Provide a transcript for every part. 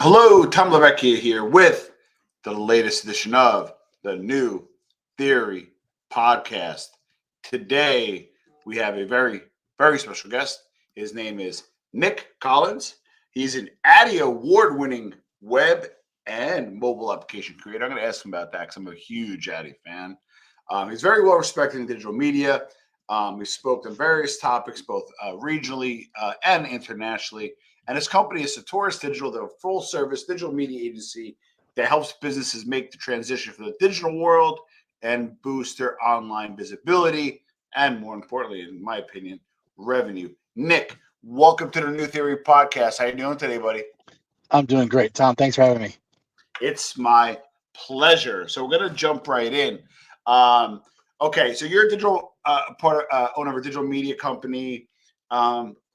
Hello, Tom Lavecchia here with the latest edition of the New Theory podcast. Today, we have a very special guest. His name is Nick Collins. He's an Addy award-winning web and mobile application creator. I'm going to ask him about that because I'm a huge Addy fan. He's very well respected in digital media. We spoke on various topics, both regionally and internationally. And his company is Satoris Digital. They're a full-service digital media agency that helps businesses make the transition from the digital world and boost their online visibility and, more importantly, in my opinion, revenue. Nick, welcome to the New Theory podcast. How you doing today, buddy? I'm doing great, Tom. Thanks for having me. It's my pleasure. So we're going to jump right in. Okay, so you're a digital owner of a digital media company.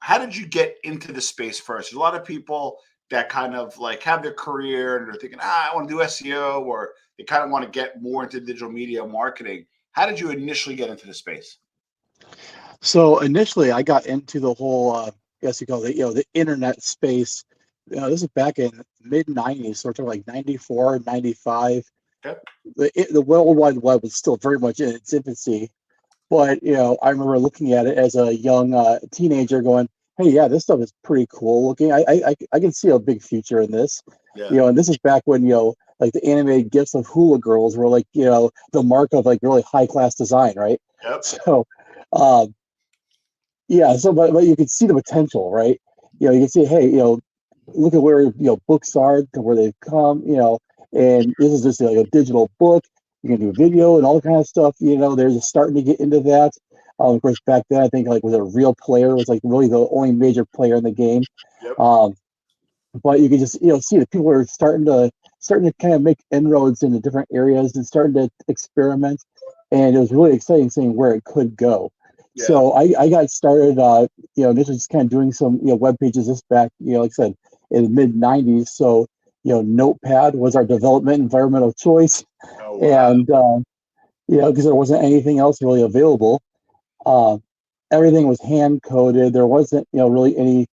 How did you get into the space first? There's a lot of people that kind of like have their career and they're thinking, I want to do SEO, or they kind of want to get more into digital media marketing. How did you initially get into the space? So initially, I got into the whole, I guess you call it, the internet space. This is back in mid '90s, so we're talking like '94, '95. Okay. The World Wide Web was still very much in its infancy. But, I remember looking at it as a young teenager going, hey, yeah, this stuff is pretty cool looking. I can see a big future in this. Yeah. And this is back when, like the animated GIFs of hula girls were like, the mark of like really high class design, right? Yep. So, but you can see the potential, right? You can see, hey, look at where, books are, to where they've come, and this is just like a digital book. You can do video and all that kind of stuff. They're just starting to get into that. Of course, back then, I think like was a Real Player was like really the only major player in the game. Yep. But you can just see that people are starting to kind of make inroads into different areas and starting to experiment. And it was really exciting seeing where it could go. Yeah. So I got started, this was just kind of doing some web pages this back, like I said, in the mid '90s. So Notepad was our development environment of choice. Oh, wow. And because there wasn't anything else really available. Everything was hand coded. There wasn't really any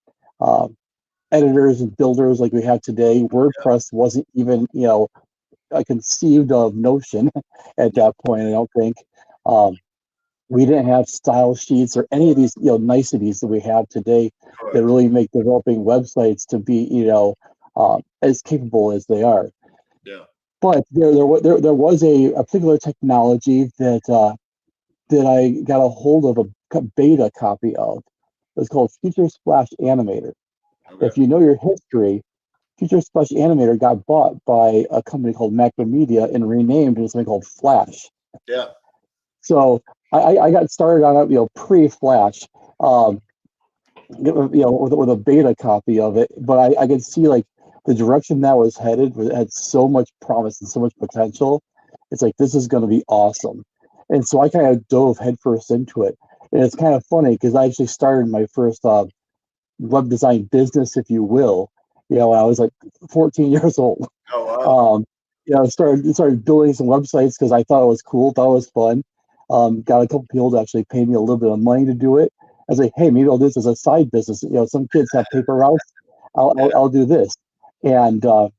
editors and builders like we have today. WordPress wasn't even a conceived of notion at that point. I don't think we didn't have style sheets or any of these niceties that we have today that really make developing websites to be as capable as they are. Yeah. But there was a particular technology that I got a hold of a beta copy of. It was called Future Splash Animator. Okay. If you know your history, Future Splash Animator got bought by a company called Macromedia and renamed into something called Flash. Yeah. So I got started on it, pre-Flash, with a beta copy of it. But I could see like the direction that was headed had so much promise and so much potential. It's like, this is going to be awesome. And so I kind of dove headfirst into it. And it's kind of funny because I actually started my first web design business, if you will, when I was like 14 years old. Oh, wow. I started building some websites because I thought it was cool, thought it was fun. Got a couple people to actually pay me a little bit of money to do it. I was like, hey, maybe I'll do this as a side business. Some kids have paper routes. I'll do this. And, of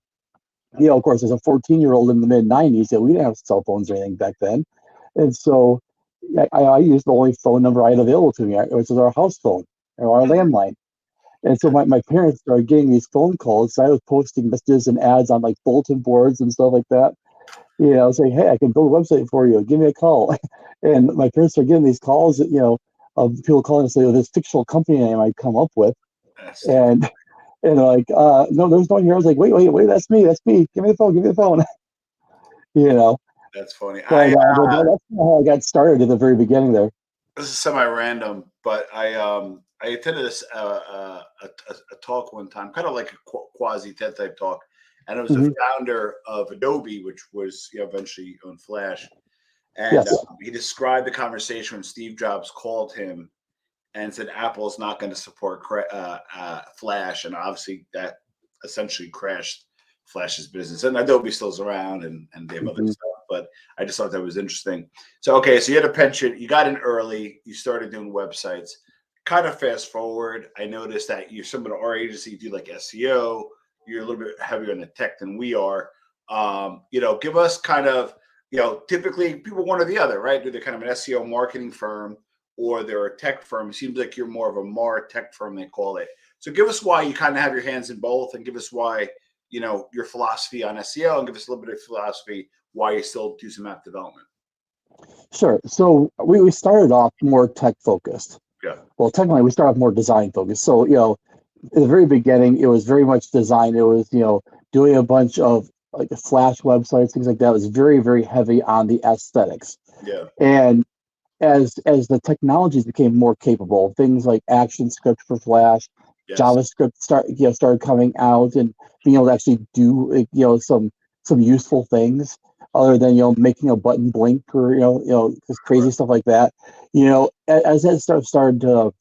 course, as a 14-year-old in the mid '90s, we didn't have cell phones or anything back then. And so I used the only phone number I had available to me, which was our house phone or our landline. And so my parents started getting these phone calls. So I was posting messages and ads on like bulletin boards and stuff like that. Saying, hey, I can build a website for you. Give me a call. And my parents started getting these calls, of people calling us, this fictional company name I'd come up with. And like, no, there's no one here. I was like, wait, that's me. Give me the phone. That's funny. But that's how I got started at the very beginning there. This is semi-random, but I attended a talk one time, kind of like a quasi TED type talk, and it was the founder of Adobe, which was eventually owned Flash, and Yes. He described the conversation when Steve Jobs called him and said Apple is not going to support Flash, and obviously that essentially crashed Flash's business. And Adobe still's around, and they have other stuff, but I just thought that was interesting. So, okay, so you had a penchant, you got in early, you started doing websites. Kind of fast forward, I noticed that you're some of our agency do like SEO, you're a little bit heavier on the tech than we are. Give us kind of, typically people one or the other, right? Do they kind of an SEO marketing firm or they're a tech firm? It seems like you're more of a more tech firm, they call it. So give us why you kind of have your hands in both, and give us why, your philosophy on SEO, and give us a little bit of philosophy why you still do some app development. Sure. So we started off more tech focused. Yeah. Well, technically we started off more design focused. So, in the very beginning, it was very much design. It was, doing a bunch of like Flash websites, things like that. It was very, very heavy on the aesthetics. Yeah. And as the technologies became more capable, things like ActionScript for Flash, Yes. JavaScript started coming out and being able to actually do some useful things other than making a button blink or just crazy stuff like that. As that started to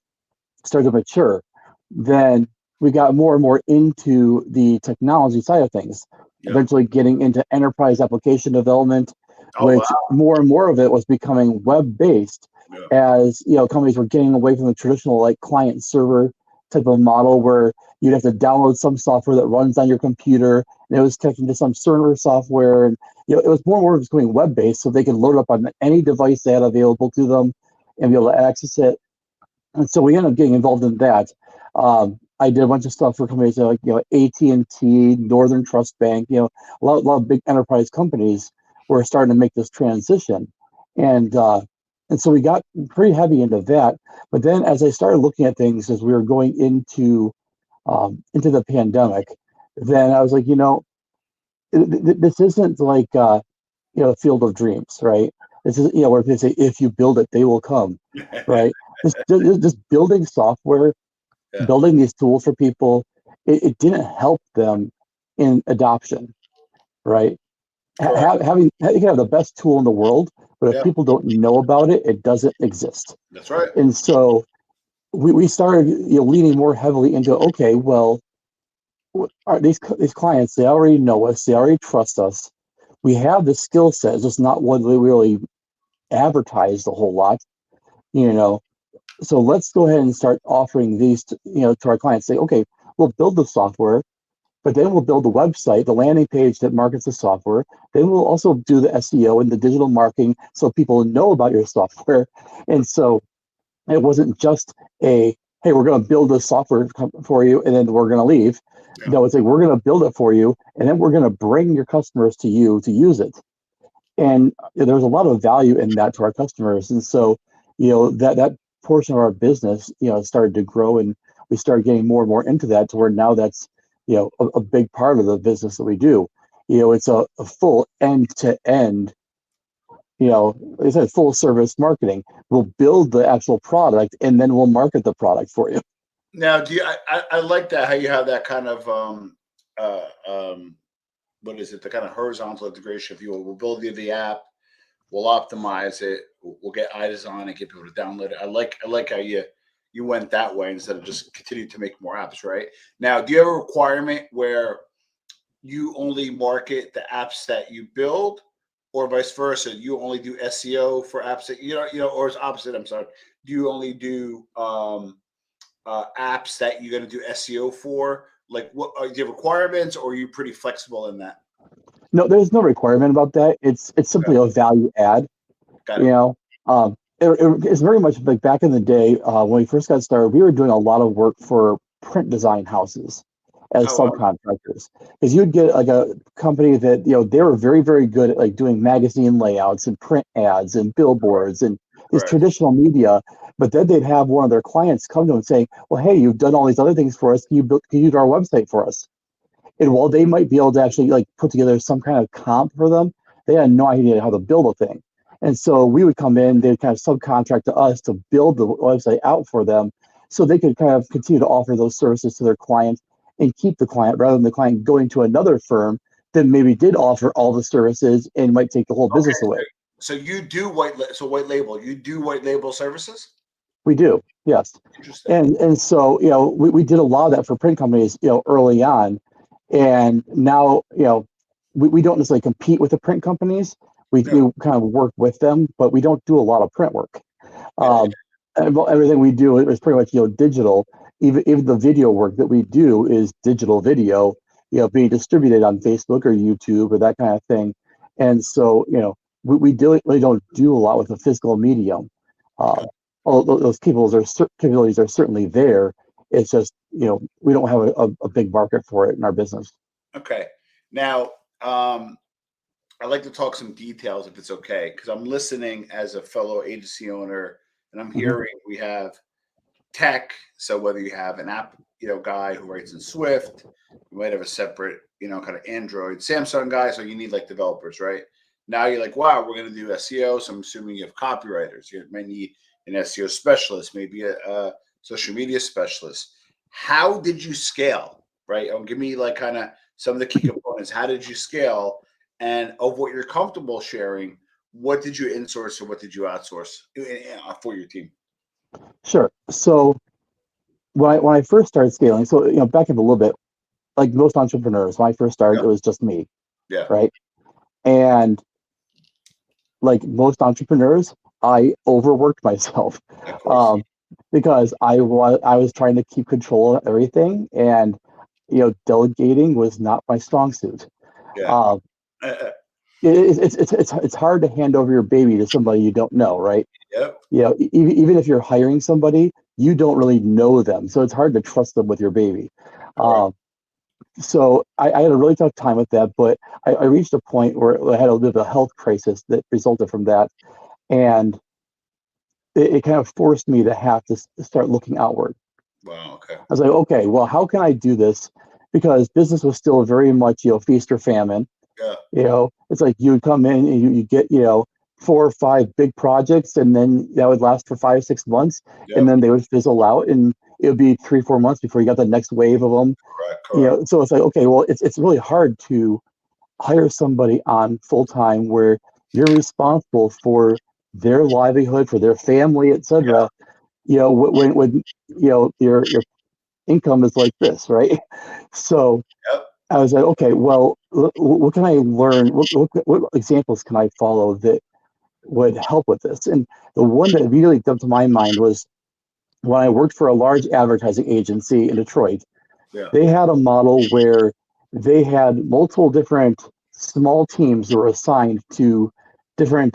mature, then we got more and more into the technology side of things. Yeah. Eventually getting into enterprise application development, Oh, which wow. more and more of it was becoming web based. Yeah. As companies were getting away from the traditional like client server type of model where you'd have to download some software that runs on your computer and it was connected to some server software, and it was more and more becoming web based, so they could load it up on any device they had available to them and be able to access it. And so we ended up getting involved in that. I did a bunch of stuff for companies like AT&T, Northern Trust Bank, a lot of big enterprise companies were starting to make this transition, and so we got pretty heavy into that. But then as I started looking at things as we were going into the pandemic, then I was like, this isn't like the field of dreams, right? This is where they say if you build it, they will come, right? Just building software, Yeah. building these tools for people, it didn't help them in adoption, right? You can have the best tool in the world, but if Yeah. people don't know about it, it doesn't exist. That's right. And so we started leaning more heavily into, okay, well, these clients, they already know us, they already trust us. We have the skill set, it's just not what we really advertised a whole lot, So let's go ahead and start offering these to our clients. Say, okay, we'll build the software, but then we'll build the website, the landing page that markets the software. Then we'll also do the SEO and the digital marketing so people know about your software. And so it wasn't just hey, we're going to build this software for you and then we're going to leave. Yeah. No, it's like we're going to build it for you and then we're going to bring your customers to you to use it. And there's a lot of value in that to our customers. And so, that portion of our business, started to grow, and we started getting more and more into that to where now that's, a big part of the business that we do. It's a full end to end, it's a full service marketing. We'll build the actual product and then we'll market the product for you. Now, I like that, how you have that kind of, what is it? The kind of horizontal integration. If you will, we'll build the app, we'll optimize it, we'll get iDesign and get people to download it. I like how you went that way instead of just continue to make more apps, right? Now, do you have a requirement where you only market the apps that you build, or vice versa? You only do SEO for apps that or it's opposite. I'm sorry. Do you only do apps that you're going to do SEO for? Like, what do you have requirements, or are you pretty flexible in that? No, there's no requirement about that. It's simply a value add. Got it. It's very much like back in the day when we first got started, we were doing a lot of work for print design houses as subcontractors, because you'd get like a company that they were very, very good at like doing magazine layouts and print ads and billboards and these traditional media, but then they'd have one of their clients come to them and say, well, hey, you've done all these other things for us, can you do our website for us? And while they might be able to actually like put together some kind of comp for them, they had no idea how to build a thing. And so we would come in, they'd kind of subcontract to us to build the website out for them so they could kind of continue to offer those services to their client and keep the client, rather than the client going to another firm that maybe did offer all the services and might take the whole business away. So you do white label. You do white label services? We do, yes. Interesting. And so, we did a lot of that for print companies, early on. And now, we don't necessarily compete with the print companies. We kind of work with them, but we don't do a lot of print work. Everything we do is pretty much digital. Even the video work that we do is digital video. being distributed on Facebook or YouTube or that kind of thing. And so, we really don't do a lot with the physical medium. Although those capabilities are certainly there. It's just, we don't have a big market for it in our business. Okay. Now, I'd like to talk some details if it's okay, because I'm listening as a fellow agency owner and I'm hearing we have tech. So whether you have an app, guy who writes in Swift, you might have a separate, kind of Android, Samsung guy. So you need like developers, right? Now you're like, wow, we're going to do SEO. So I'm assuming you have copywriters. You may need an SEO specialist, maybe a social media specialist. How did you scale, right? Give me like kind of some of the key components. How did you scale? And of what you're comfortable sharing, what did you insource or what did you outsource for your team? Sure. So when I first started scaling, so back up a little bit, like most entrepreneurs, when I first started, it was just me, Yeah. right? And like most entrepreneurs, I overworked myself because I was trying to keep control of everything, and delegating was not my strong suit. Yeah. It's hard to hand over your baby to somebody you don't know, right? Yep. Even if you're hiring somebody, you don't really know them, so it's hard to trust them with your baby. So I had a really tough time with that, but I reached a point where I had a bit of a health crisis that resulted from that, and it kind of forced me to have to start looking outward. Wow. Okay. I was like, okay, well, how can I do this? Because business was still very much, feast or famine. Yeah. It's like you would come in and you get, 4 or 5 big projects, and then that would last for 5, 6 months, and then they would fizzle out, and it would be 3, 4 months before you got the next wave of them. Correct. So it's like, okay, well, it's really hard to hire somebody on full time where you're responsible for their livelihood, for their family, etc. When your income is like this, right? So Yep. I was like, okay, well, what can I learn? What examples can I follow that would help with this? And the one that immediately jumped to my mind was when I worked for a large advertising agency in Detroit. Yeah. They had a model where they had multiple different small teams that were assigned to different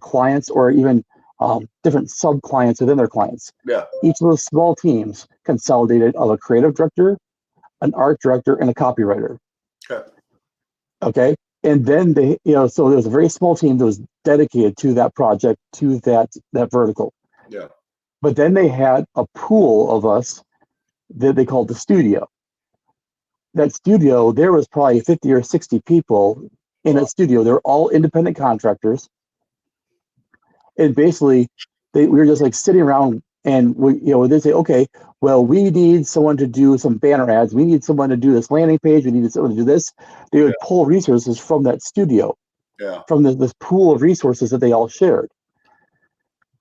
clients, or even different sub clients within their clients. Yeah. Each of those small teams consolidated of a creative director, an art director, and a copywriter. Okay. Okay. And then they, so there was a very small team that was dedicated to that project, to that vertical. Yeah. But then they had a pool of us that they called the studio. That studio, there was probably 50 or 60 people in that studio. They're all independent contractors. And basically, we were just like sitting around, and they say, okay, well, we need someone to do some banner ads. We need someone to do this landing page. We need someone to do this. They would pull resources from that studio, from this pool of resources that they all shared.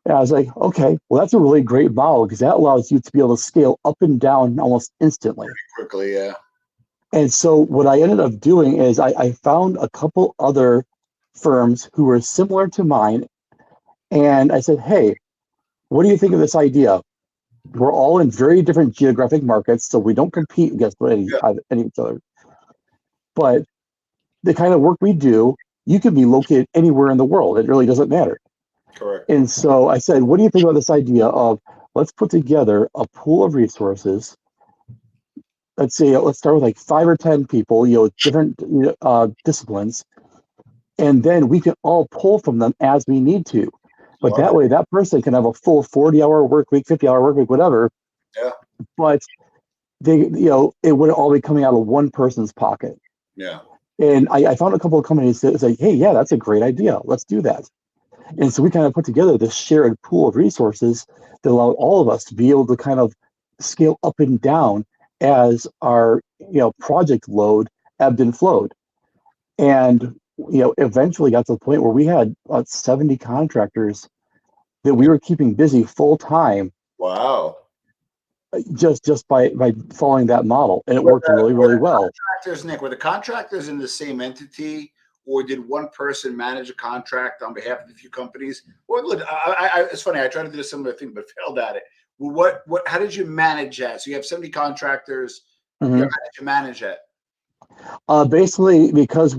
And I was like, okay, well, that's a really great model, because that allows you to be able to scale up and down almost instantly. Pretty quickly, yeah. And so what I ended up doing is I found a couple other firms who were similar to mine. And I said, hey, what do you think of this idea? We're all in very different geographic markets, so we don't compete against any of each other. But the kind of work we do, you can be located anywhere in the world. It really doesn't matter. Correct. And so I said, what do you think about this idea of, let's put together a pool of resources? Let's start with like 5 or 10 people, different disciplines, and then we can all pull from them as we need to. But that way, that person can have a full 40-hour work week, 50-hour work week, whatever. Yeah. But they, it wouldn't all be coming out of one person's pocket. Yeah. And I found a couple of companies that say, hey, yeah, that's a great idea. Let's do that. And so we kind of put together this shared pool of resources that allowed all of us to be able to kind of scale up and down as our project load ebbed and flowed. And eventually got to the point where we had about 70 contractors that we were keeping busy full time. Wow. Just by following that model, and it worked really, really well. Contractors, Nick, were the contractors in the same entity, or did one person manage a contract on behalf of a few companies? Well, look, it's funny. I tried to do a similar thing, but failed at it. Well, how did you manage that? So you have 70 contractors. Mm-hmm. How did you manage that? Basically, because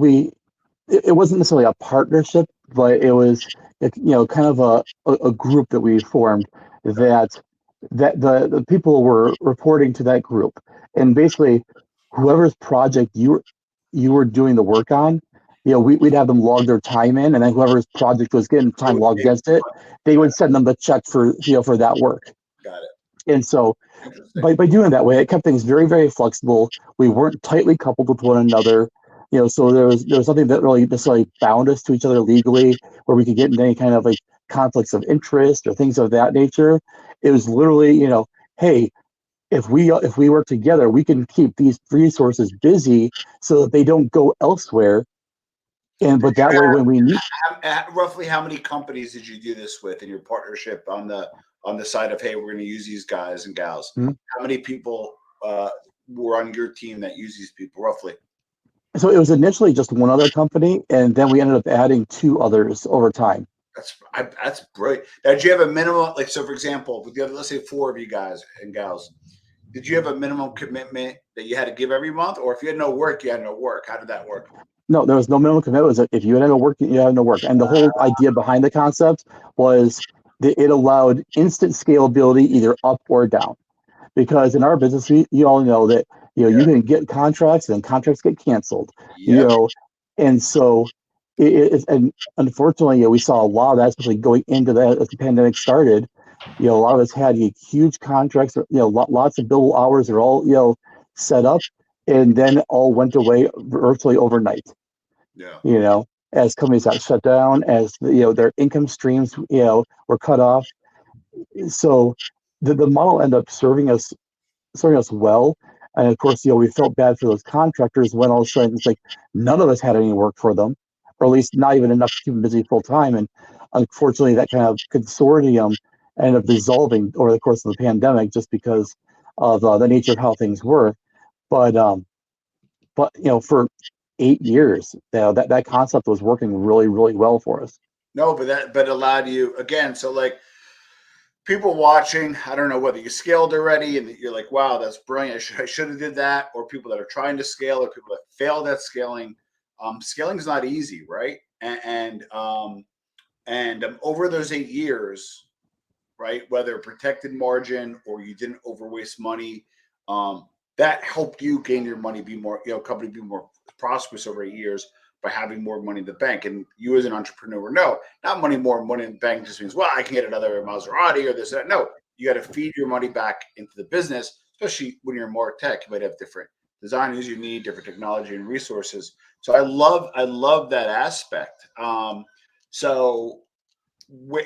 it wasn't necessarily a partnership, but it was, kind of a group that we formed that the people were reporting to that group, and basically, whoever's project you were doing the work on, we'd have them log their time in, and then whoever's project was getting It time would logged take against it, they would send them the check for that work. got it. And so Interesting. by doing that way, it kept things very, very flexible. We weren't tightly coupled with one another. So there was nothing that really necessarily bound us to each other legally, where we could get into any kind of like conflicts of interest or things of that nature. It was literally, hey, if we work together, we can keep these resources busy so that they don't go elsewhere. But that way, when we need, Roughly how many companies did you do this with in your partnership on the side of, hey, we're going to use these guys and gals? Hmm? How many people were on your team that use these people roughly? So it was initially just one other company, and then we ended up adding two others over time. That's brilliant. Now, did you have a minimum? Like, so for example, with the other, let's say 4 of you guys and gals, did you have a minimum commitment that you had to give every month, or if you had no work, you had no work? How did that work? No, there was no minimum commitment. It was that if you had no work, you had no work. And the whole idea behind the concept was that it allowed instant scalability either up or down. Because in our business, you all know that you Yeah. can get contracts and contracts get canceled. Yep. And so and unfortunately, we saw a lot of that, especially going into that as the pandemic started. A lot of us had huge contracts, lots of billable hours are all set up, and then it all went away virtually overnight. Yeah. As companies got shut down, as their income streams were cut off. So the model ended up serving us well. And of course, we felt bad for those contractors when all of a sudden it's like none of us had any work for them, or at least not even enough to keep them busy full time. And unfortunately, that kind of consortium ended up dissolving over the course of the pandemic just because of the nature of how things were. But for 8 years, that concept was working really, really well for us. No, but allowed you again. So like people watching, I don't know whether you scaled already and you're like, wow, that's brilliant. I should have did that, or people that are trying to scale, or people that failed at scaling. Scaling is not easy, right? And over those 8 years, right, whether protected margin or you didn't overwaste money, that helped you gain your money, be more, company be more prosperous over 8 years by having more money in the bank. And you as an entrepreneur know, not more money in the bank just means, well, I can get another Maserati or this, that. No, you got to feed your money back into the business, especially when you're more tech. You might have different designers you need, different technology and resources. So I love that aspect. So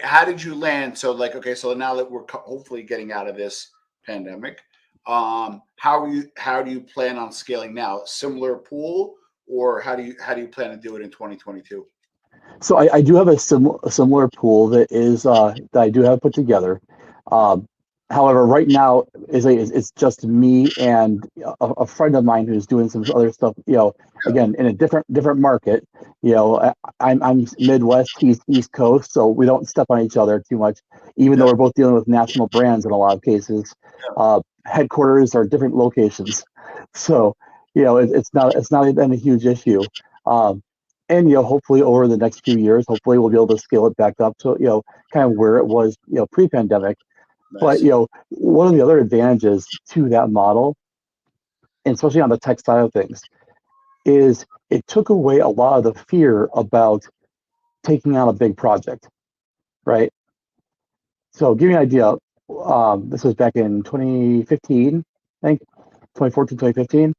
how did you land? So like, okay, so now that we're hopefully getting out of this pandemic, how do you plan on scaling now? Similar pool, or how do you plan to do it in 2022? So I do have a similar pool that I do have put together. Um, However, right now it's just me and a friend of mine who's doing some other stuff. Again in a different market. I'm Midwest, he's East Coast, so we don't step on each other too much, even though Yeah, we're both dealing with national brands in a lot of cases. Headquarters are different locations, so it's not been a huge issue. Um, and hopefully over the next few years, hopefully we'll be able to scale it back up to kind of where it was pre-pandemic. But nice. one of the other advantages to that model, and especially on the tech side of things, is it took away a lot of the fear about taking on a big project, right? So give you an idea. This was back in 2015, I think, 2014, 2015.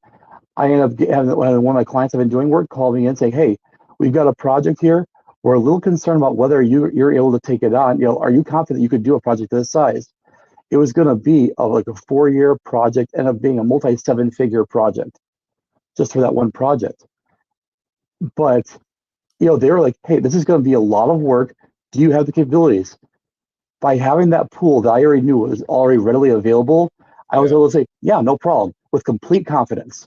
I ended up having one of my clients I've been doing work call me in saying, hey, we've got a project here. We're a little concerned about whether you're able to take it on. Are you confident you could do a project this size? It was going to be like a 4-year project, ended up being a multi-7-figure project just for that one project. But they were like, hey, this is going to be a lot of work. Do you have the capabilities? By having that pool that I already knew was already readily available, I was Yeah. able to say, yeah, no problem, with complete confidence,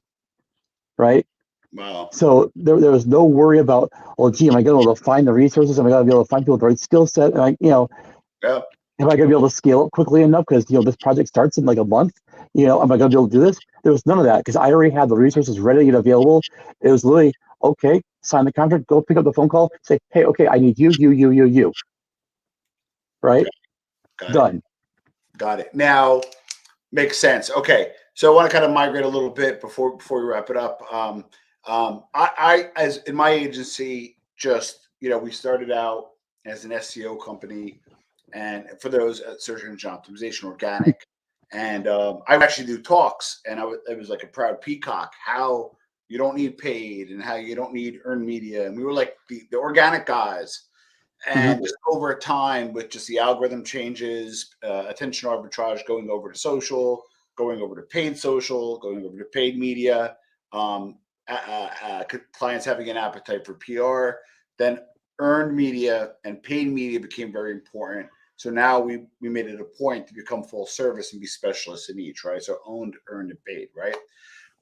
right? Wow. So there was no worry about, oh, gee, am I going to be able to find the resources? Am I going to be able to find people with the right skill set? And Yeah. am I going to be able to scale it quickly enough? Because this project starts in like a month. Am I going to be able to do this? There was none of that because I already had the resources ready and available. It was literally, okay, sign the contract, go pick up the phone call, say, hey, okay, I need you, right? Got it. Done. Got it. Now makes sense. Okay, so I want to kind of migrate a little bit before we wrap it up. I as in my agency, just we started out as an SEO company, and for those search engine optimization, organic, and I would actually do talks, and it was like a proud peacock how you don't need paid and how you don't need earned media, and we were like the organic guys. Mhm. And just over time, with just the algorithm changes, attention arbitrage going over to social, going over to paid social, going over to paid media, um, clients having an appetite for PR, then earned media and paid media became very important. So now we made it a point to become full service and be specialists in each, right? So owned, earned, and paid, right?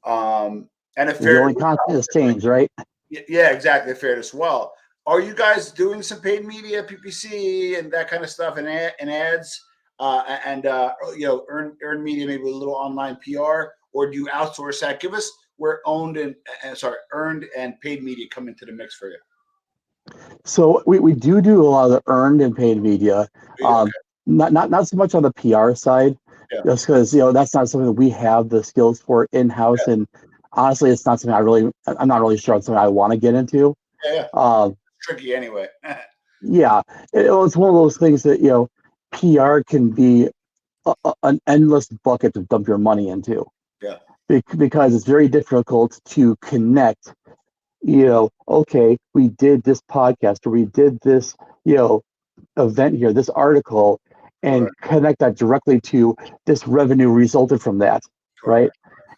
And a The fair, only constant is change, right? yeah, exactly, fair as well. Are you guys doing some paid media, PPC, and that kind of stuff, and ads, and earn media, maybe a little online PR, or do you outsource that? Give us where owned and sorry, earned and paid media come into the mix for you. So we do a lot of the earned and paid media. Okay, Not so much on the PR side, yeah, just because that's not something that we have the skills for in house, and honestly, it's not something I'm not really sure it's something I want to get into. yeah. Um, Tricky anyway. yeah, it's one of those things that PR can be an endless bucket to dump your money into Yeah, because it's very difficult to connect. Okay, we did this podcast or we did this, event here, this article, and correct, connect that directly to this revenue resulted from that, right?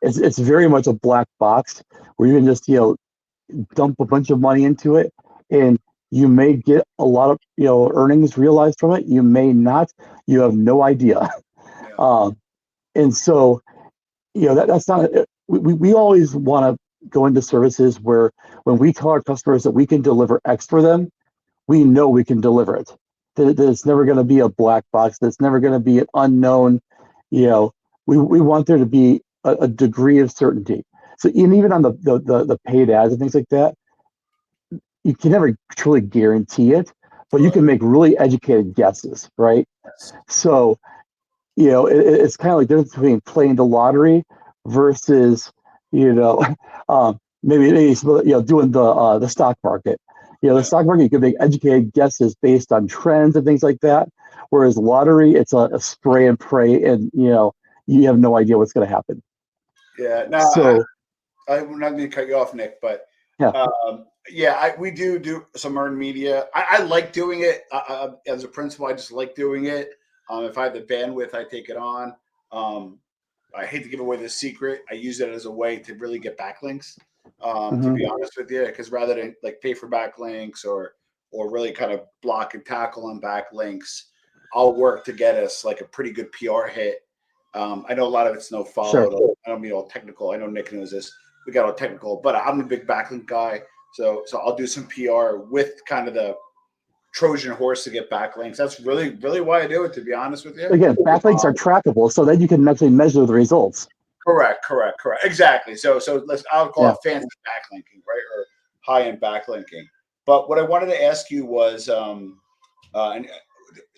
correct. It's very much a black box where you can just, dump a bunch of money into it and you may get a lot of, earnings realized from it. You may not. You have no idea. Yeah, Um, and so, that's not, we always want to go into services where when we tell our customers that we can deliver X for them, we know we can deliver it. That it's never going to be a black box. That's never going to be an unknown. We want there to be a degree of certainty. So even on the paid ads and things like that, you can never truly guarantee it, but you correct. can make really educated guesses, right? Yes. So it's kind of like the difference between playing the lottery versus maybe doing the stock market. The Yeah. stock market, you can make educated guesses based on trends and things like that. Whereas lottery, it's a spray and pray, and you have no idea what's going to happen. Yeah. No, So I'm not going to cut you off, Nick, but yeah, yeah, we do some earned media. I like doing it as a principal. I just like doing it. If I have the bandwidth, I take it on. Um, I hate to give away the secret. I use it as a way to really get backlinks. To hmm be honest with you, because rather than like pay for backlinks or really kind of block and tackle on backlinks, I'll work to get us like a pretty good PR hit. I know a lot of it's no sure. follow. I don't mean all technical. I know Nick knows this. We got all technical, but I'm a big backlink guy. So I'll do some PR with kind of the Trojan horse to get backlinks. That's really why I do it. To be honest with you. Again, backlinks are trackable, so then you can actually measure the results. Correct. Exactly. So I'll call Yeah. it fancy backlinking, right, or high end backlinking. But what I wanted to ask you was, and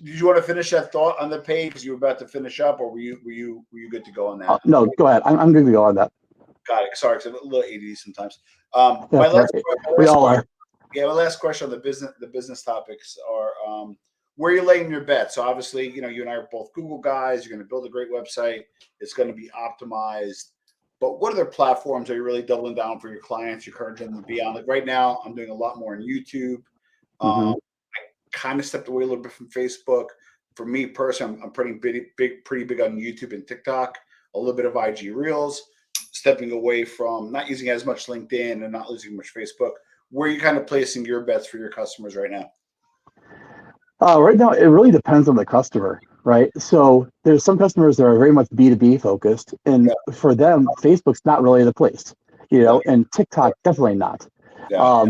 did you want to finish that thought on the page because you were about to finish up, or were you good to go on that? No, go ahead. I'm good to go on that. Got it. Sorry, because I'm a little ADD sometimes. That's right. We all are. Yeah, my last question on the business topics are where you're laying your bet. So obviously, you and I are both Google guys. You're going to build a great website. It's going to be optimized. But what other platforms are you really doubling down for your clients? You encourage them to be on. Like right now, I'm doing a lot more on YouTube. hmm Kind of stepped away a little bit from Facebook. For me personally, I'm pretty big on YouTube and TikTok. A little bit of IG Reels. Stepping away from not using as much LinkedIn and not using much Facebook. Where are you kind of placing your bets for your customers right now? Right now, it really depends on the customer, right? So there's some customers that are very much B2B focused, and Yeah, for them, Facebook's not really the place, yeah, and TikTok definitely not. yeah.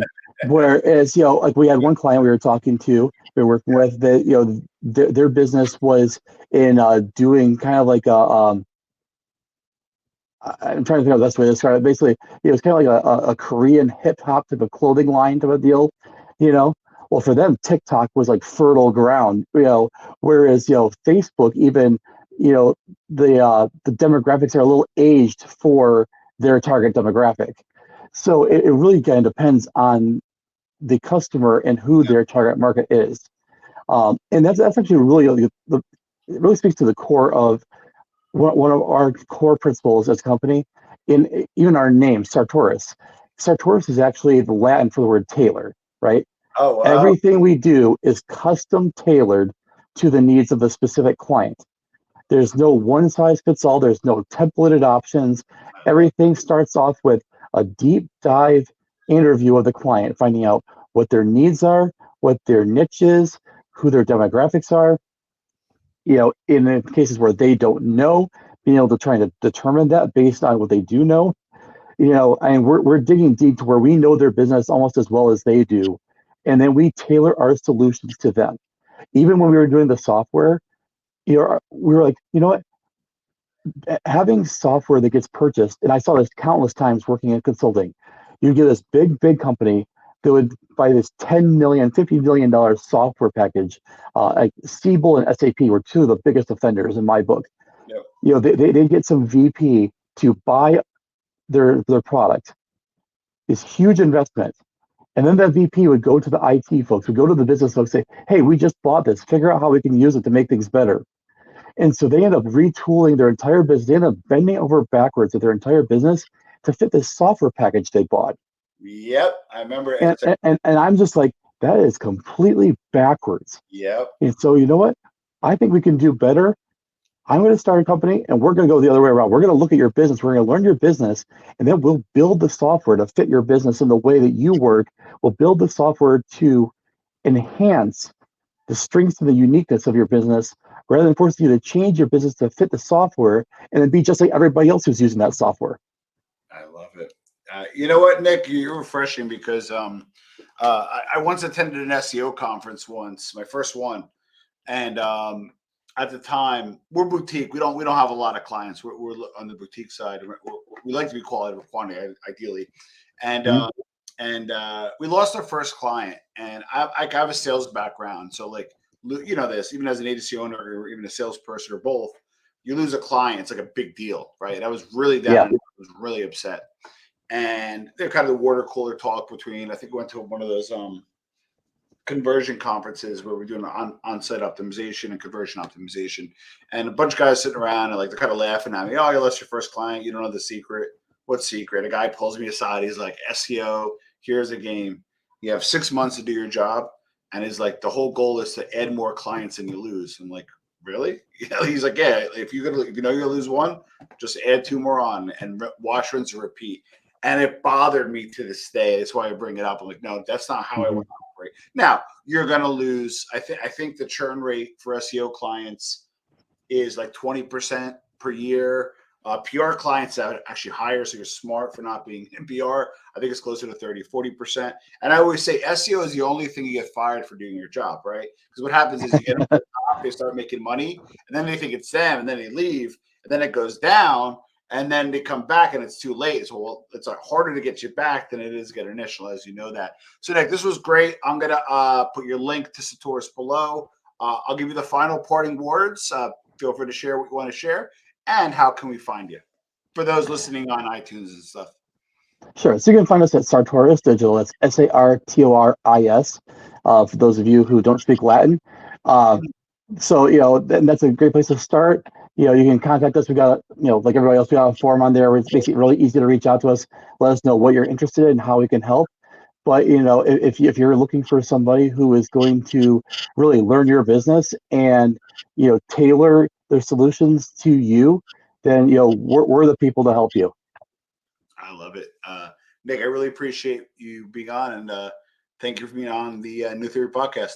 Whereas, like we had one client we were working with that, their business was in doing kind of like I'm trying to think of the best way to describe it. Basically, it was kind of like a Korean hip hop type of clothing line type of deal, you know. Well, for them, TikTok was like fertile ground, whereas Facebook, even the demographics are a little aged for their target demographic. So it really kind of depends on the customer and who Yeah. their target market is. And that's actually really it really speaks to the core of one of our core principles as a company, in even our name, Sartorius. Sartorius is actually the Latin for the word tailor, right? Oh wow. Everything we do is custom tailored to the needs of the specific client. There's no one size fits all, there's no templated options. Everything starts off with a deep dive interview of the client, finding out what their needs are, what their niche is, who their demographics are. In the cases where they don't know, being able to try to determine that based on what they do know. And we're digging deep to where we know their business almost as well as they do. And then we tailor our solutions to them. Even when we were doing the software, we were like, you know what? Having software that gets purchased, and I saw this countless times working in consulting, you get this big company that would buy this $10 million, $50 million software package. Like Siebel and SAP were two of the biggest offenders in my book. Yep. They get some VP to buy their product, this huge investment. And then that VP would go to the IT folks, would go to the business folks, say, hey, we just bought this, figure out how we can use it to make things better. And so they end up retooling their entire business. They end up bending over backwards with their entire business to fit this software package they bought. Yep. I remember. And I'm just like, that is completely backwards. Yep. And so, you know what? I think we can do better. I'm going to start a company and we're going to go the other way around. We're going to look at your business. We're going to learn your business, and then we'll build the software to fit your business in the way that you work. We'll build the software to enhance the strengths and the uniqueness of your business rather than forcing you to change your business to fit the software and then be just like everybody else who's using that software. I love it. You know what, Nick? You're refreshing because I once attended an SEO conference once, my first one, and at the time we're boutique. We don't have a lot of clients. We're on the boutique side. We like to be quality over quantity, ideally, and we lost our first client. And I have a sales background, so like this, even as an agency owner or even a salesperson or both, you lose a client, it's like a big deal, right? And I was really down. Yeah. And I was really upset. And they're kind of the water cooler talk between. I think we went to one of those conversion conferences where we're doing on-site optimization and conversion optimization, and a bunch of guys sitting around and like they're kind of laughing at me. Oh, you lost your first client. You don't know the secret. What secret? A guy pulls me aside. He's like, SEO. Here's a game. You have 6 months to do your job, and he's like, the whole goal is to add more clients than you lose. I'm like, really? He's like, yeah. If you know you're gonna lose one, just add 2 more on and wash, rinse, and repeat. And it bothered me to this day. That's why I bring it up. I'm like, no, that's not how I want to operate. Now you're going to lose. I think the churn rate for SEO clients is like 20% per year. PR clients that actually higher, so you're smart for not being in PR. I think it's closer to 30, 40%. And I always say SEO is the only thing you get fired for doing your job, right? Because what happens is you get them to the top, they start making money, and then they think it's them, and then they leave, and then it goes down. And then they come back and it's too late. So it's harder to get you back than it is to get initial, as you know that. So Nick, this was great. I'm gonna put your link to Sartorius below. I'll give you the final parting words. Feel free to share what you want to share, and how can we find you for those listening on iTunes and stuff. Sure. So you can find us at Sartorius Digital. That's Sartoris. For those of you who don't speak Latin. So that's a great place to start. You can contact us. We got, like everybody else, we got a form on there where it makes it really easy to reach out to us. Let us know what you're interested in and how we can help. But if you're looking for somebody who is going to really learn your business and tailor their solutions to you, then we're the people to help you. I love it, Nick. I really appreciate you being on, and thank you for being on the New Theory podcast.